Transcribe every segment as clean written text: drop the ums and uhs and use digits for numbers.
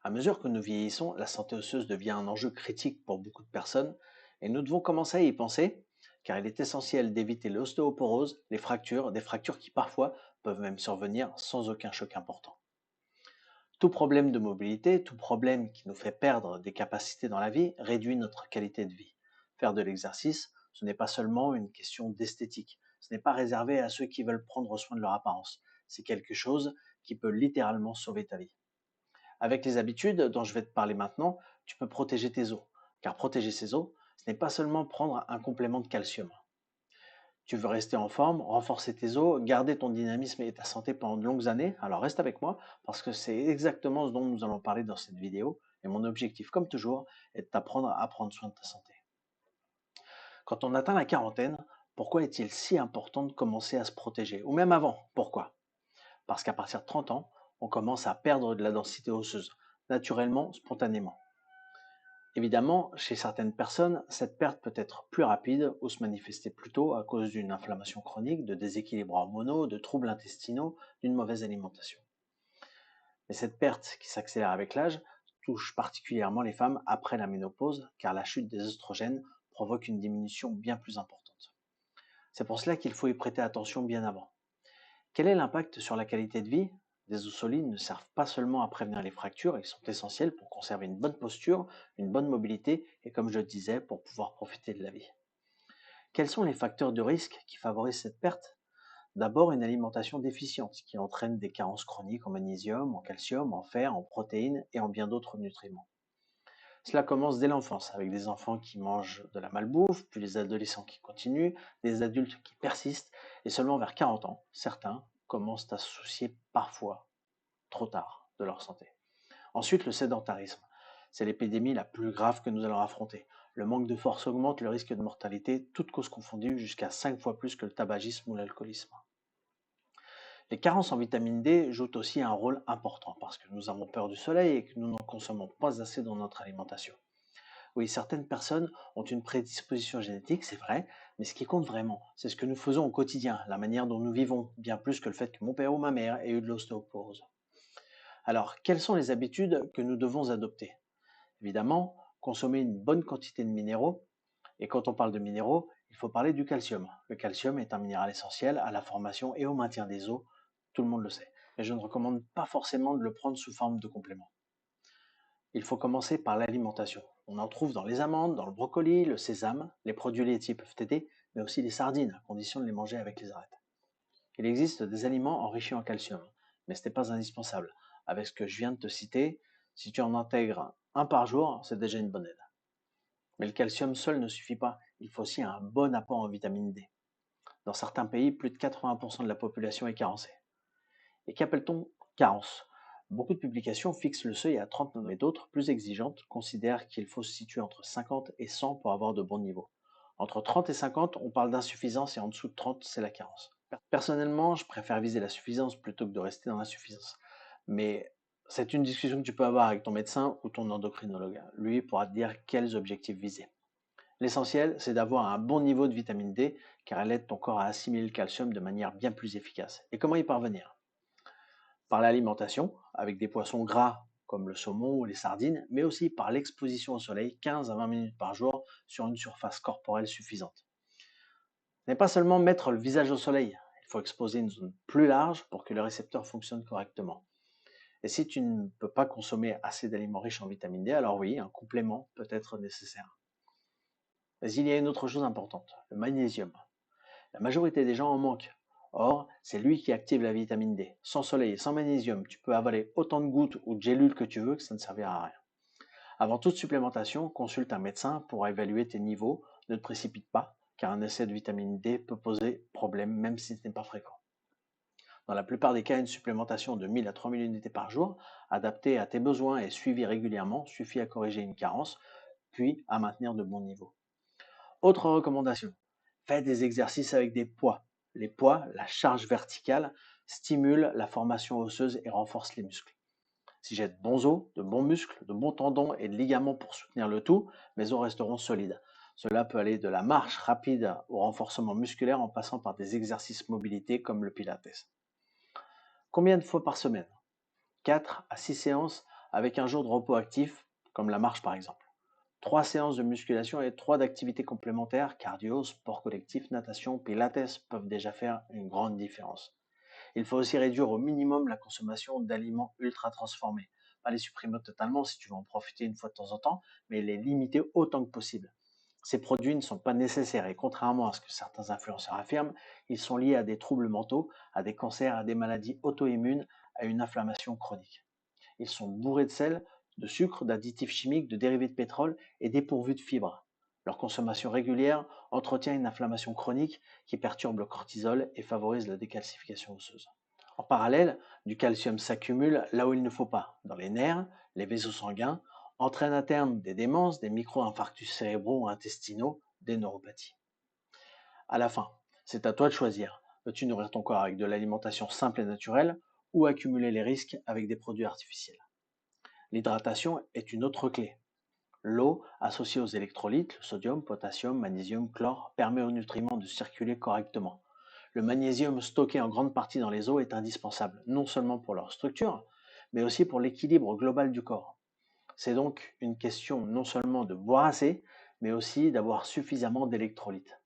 À mesure que nous vieillissons, la santé osseuse devient un enjeu critique pour beaucoup de personnes et nous devons commencer à y penser car il est essentiel d'éviter l'ostéoporose, les fractures, des fractures qui parfois peuvent même survenir sans aucun choc important. Tout problème de mobilité, tout problème qui nous fait perdre des capacités dans la vie réduit notre qualité de vie. Faire de l'exercice, ce n'est pas seulement une question d'esthétique, ce n'est pas réservé à ceux qui veulent prendre soin de leur apparence, c'est quelque chose qui peut littéralement sauver ta vie. Avec les habitudes dont je vais te parler maintenant, tu peux protéger tes os. Car protéger ses os, ce n'est pas seulement prendre un complément de calcium. Tu veux rester en forme, renforcer tes os, garder ton dynamisme et ta santé pendant de longues années, alors reste avec moi parce que c'est exactement ce dont nous allons parler dans cette vidéo. Et mon objectif, comme toujours, est de t'apprendre à prendre soin de ta santé. Quand on atteint la quarantaine, pourquoi est-il si important de commencer à se protéger? Ou même avant, pourquoi? Parce qu'à partir de 30 ans, on commence à perdre de la densité osseuse, naturellement, spontanément. Évidemment, chez certaines personnes, cette perte peut être plus rapide ou se manifester plus tôt à cause d'une inflammation chronique, de déséquilibres hormonaux, de troubles intestinaux, d'une mauvaise alimentation. Mais cette perte qui s'accélère avec l'âge touche particulièrement les femmes après la ménopause, car la chute des oestrogènes provoque une diminution bien plus importante. C'est pour cela qu'il faut y prêter attention bien avant. Quel est l'impact sur la qualité de vie? Des os solides ne servent pas seulement à prévenir les fractures, ils sont essentiels pour conserver une bonne posture, une bonne mobilité et, comme je le disais, pour pouvoir profiter de la vie. Quels sont les facteurs de risque qui favorisent cette perte? D'abord, une alimentation déficiente qui entraîne des carences chroniques en magnésium, en calcium, en fer, en protéines et en bien d'autres nutriments. Cela commence dès l'enfance, avec des enfants qui mangent de la malbouffe, puis les adolescents qui continuent, des adultes qui persistent, et seulement vers 40 ans, certains commencent à se soucier parfois, trop tard, de leur santé. Ensuite, le sédentarisme. C'est l'épidémie la plus grave que nous allons affronter. Le manque de force augmente le risque de mortalité, toutes causes confondues, jusqu'à 5 fois plus que le tabagisme ou l'alcoolisme. Les carences en vitamine D jouent aussi un rôle important parce que nous avons peur du soleil et que nous n'en consommons pas assez dans notre alimentation. Oui, certaines personnes ont une prédisposition génétique, c'est vrai, mais ce qui compte vraiment, c'est ce que nous faisons au quotidien, la manière dont nous vivons, bien plus que le fait que mon père ou ma mère ait eu de l'ostéoporose. Alors, quelles sont les habitudes que nous devons adopter? Évidemment, consommer une bonne quantité de minéraux, et quand on parle de minéraux, il faut parler du calcium. Le calcium est un minéral essentiel à la formation et au maintien des os, tout le monde le sait, mais je ne recommande pas forcément de le prendre sous forme de complément. Il faut commencer par l'alimentation. On en trouve dans les amandes, dans le brocoli, le sésame, les produits laitiers peuvent aider, mais aussi les sardines, à condition de les manger avec les arêtes. Il existe des aliments enrichis en calcium, mais ce n'est pas indispensable. Avec ce que je viens de te citer, si tu en intègres un par jour, c'est déjà une bonne aide. Mais le calcium seul ne suffit pas, il faut aussi un bon apport en vitamine D. Dans certains pays, plus de 80% de la population est carencée. Et qu'appelle-t-on carence? Beaucoup de publications fixent le seuil à 30, mais d'autres, plus exigeantes, considèrent qu'il faut se situer entre 50 et 100 pour avoir de bons niveaux. Entre 30 et 50, on parle d'insuffisance et en dessous de 30, c'est la carence. Personnellement, je préfère viser la suffisance plutôt que de rester dans l'insuffisance. Mais c'est une discussion que tu peux avoir avec ton médecin ou ton endocrinologue. Lui pourra te dire quels objectifs viser. L'essentiel, c'est d'avoir un bon niveau de vitamine D car elle aide ton corps à assimiler le calcium de manière bien plus efficace. Et comment y parvenir? Par l'alimentation, avec des poissons gras comme le saumon ou les sardines, mais aussi par l'exposition au soleil 15 à 20 minutes par jour sur une surface corporelle suffisante. Ce n'est pas seulement mettre le visage au soleil, il faut exposer une zone plus large pour que le récepteur fonctionne correctement. Et si tu ne peux pas consommer assez d'aliments riches en vitamine D, alors oui, un complément peut être nécessaire. Mais il y a une autre chose importante, le magnésium. La majorité des gens en manquent. Or, c'est lui qui active la vitamine D. Sans soleil et sans magnésium, tu peux avaler autant de gouttes ou de gélules que tu veux que ça ne servira à rien. Avant toute supplémentation, consulte un médecin pour évaluer tes niveaux. Ne te précipite pas, car un excès de vitamine D peut poser problème même si ce n'est pas fréquent. Dans la plupart des cas, une supplémentation de 1000 à 3000 unités par jour, adaptée à tes besoins et suivie régulièrement, suffit à corriger une carence, puis à maintenir de bons niveaux. Autre recommandation, fais des exercices avec des poids. Les poids, la charge verticale, stimulent la formation osseuse et renforcent les muscles. Si j'ai de bons os, de bons muscles, de bons tendons et de ligaments pour soutenir le tout, mes os resteront solides. Cela peut aller de la marche rapide au renforcement musculaire en passant par des exercices mobilité comme le pilates. Combien de fois par semaine? 4 à 6 séances avec un jour de repos actif, comme la marche par exemple. 3 séances de musculation et 3 d'activités complémentaires, cardio, sport collectif, natation, pilates, peuvent déjà faire une grande différence. Il faut aussi réduire au minimum la consommation d'aliments ultra transformés. Pas les supprimer totalement si tu veux en profiter une fois de temps en temps, mais les limiter autant que possible. Ces produits ne sont pas nécessaires et contrairement à ce que certains influenceurs affirment, ils sont liés à des troubles mentaux, à des cancers, à des maladies auto-immunes, à une inflammation chronique. Ils sont bourrés de sel, de sucre, d'additifs chimiques, de dérivés de pétrole et dépourvus de fibres. Leur consommation régulière entretient une inflammation chronique qui perturbe le cortisol et favorise la décalcification osseuse. En parallèle, du calcium s'accumule là où il ne faut pas, dans les nerfs, les vaisseaux sanguins, entraîne à terme des démences, des micro-infarctus cérébraux ou intestinaux, des neuropathies. À la fin, c'est à toi de choisir. Veux-tu nourrir ton corps avec de l'alimentation simple et naturelle ou accumuler les risques avec des produits artificiels? L'hydratation est une autre clé. L'eau, associée aux électrolytes, le sodium, potassium, magnésium, chlore, permet aux nutriments de circuler correctement. Le magnésium stocké en grande partie dans les os est indispensable, non seulement pour leur structure, mais aussi pour l'équilibre global du corps. C'est donc une question non seulement de boire assez, mais aussi d'avoir suffisamment d'électrolytes.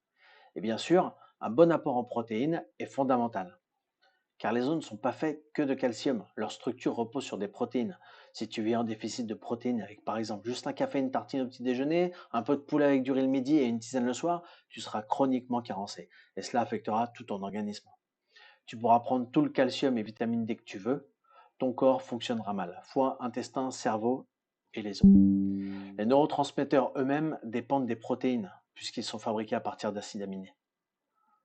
Et bien sûr, un bon apport en protéines est fondamental, car les os ne sont pas faits que de calcium, leur structure repose sur des protéines. Si tu vis en déficit de protéines avec par exemple juste un café et une tartine au petit déjeuner, un peu de poulet avec du riz le midi et une tisane le soir, tu seras chroniquement carencé, et cela affectera tout ton organisme. Tu pourras prendre tout le calcium et vitamine D que tu veux, ton corps fonctionnera mal. Foie, intestin, cerveau et les os. Les neurotransmetteurs eux-mêmes dépendent des protéines, puisqu'ils sont fabriqués à partir d'acides aminés.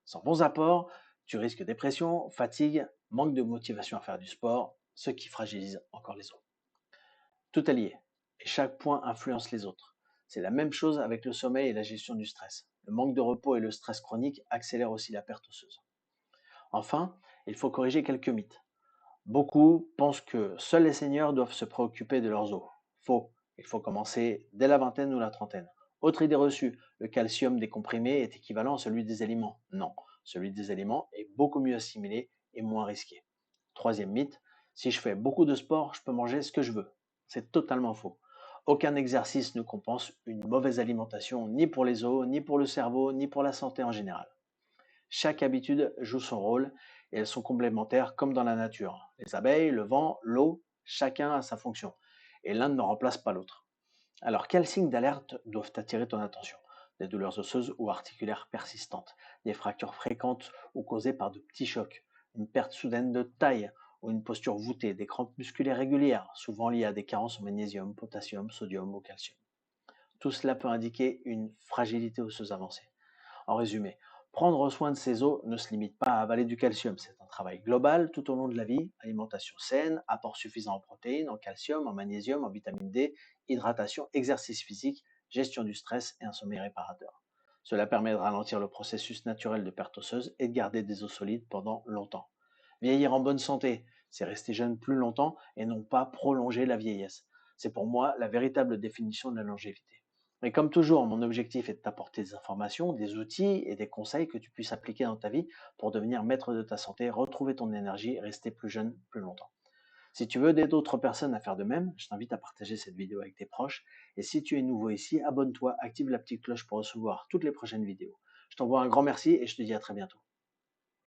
Sans bons apports, tu risques dépression, fatigue, manque de motivation à faire du sport, ce qui fragilise encore les os. Tout est lié, et chaque point influence les autres. C'est la même chose avec le sommeil et la gestion du stress. Le manque de repos et le stress chronique accélèrent aussi la perte osseuse. Enfin, il faut corriger quelques mythes. Beaucoup pensent que seuls les seniors doivent se préoccuper de leurs os. Faux. Il faut commencer dès la vingtaine ou la trentaine. Autre idée reçue, le calcium des comprimés est équivalent à celui des aliments. Non, celui des aliments est beaucoup mieux assimilé et moins risqué. Troisième mythe, si je fais beaucoup de sport, je peux manger ce que je veux. C'est totalement faux. Aucun exercice ne compense une mauvaise alimentation, ni pour les os, ni pour le cerveau, ni pour la santé en général. Chaque habitude joue son rôle et elles sont complémentaires comme dans la nature. Les abeilles, le vent, l'eau, chacun a sa fonction et l'un ne remplace pas l'autre. Alors quels signes d'alerte doivent attirer ton attention? Des douleurs osseuses ou articulaires persistantes, des fractures fréquentes ou causées par de petits chocs, une perte soudaine de taille ou une posture voûtée, des crampes musculaires régulières, souvent liées à des carences en magnésium, potassium, sodium ou calcium. Tout cela peut indiquer une fragilité osseuse avancée. En résumé, prendre soin de ses os ne se limite pas à avaler du calcium, c'est un travail global tout au long de la vie, alimentation saine, apport suffisant en protéines, en calcium, en magnésium, en vitamine D, hydratation, exercice physique, gestion du stress et un sommeil réparateur. Cela permet de ralentir le processus naturel de perte osseuse et de garder des os solides pendant longtemps. Vieillir en bonne santé, c'est rester jeune plus longtemps et non pas prolonger la vieillesse. C'est pour moi la véritable définition de la longévité. Mais comme toujours, mon objectif est de t'apporter des informations, des outils et des conseils que tu puisses appliquer dans ta vie pour devenir maître de ta santé, retrouver ton énergie et rester plus jeune plus longtemps. Si tu veux aider d'autres personnes à faire de même, je t'invite à partager cette vidéo avec tes proches. Et si tu es nouveau ici, abonne-toi, active la petite cloche pour recevoir toutes les prochaines vidéos. Je t'envoie un grand merci et je te dis à très bientôt.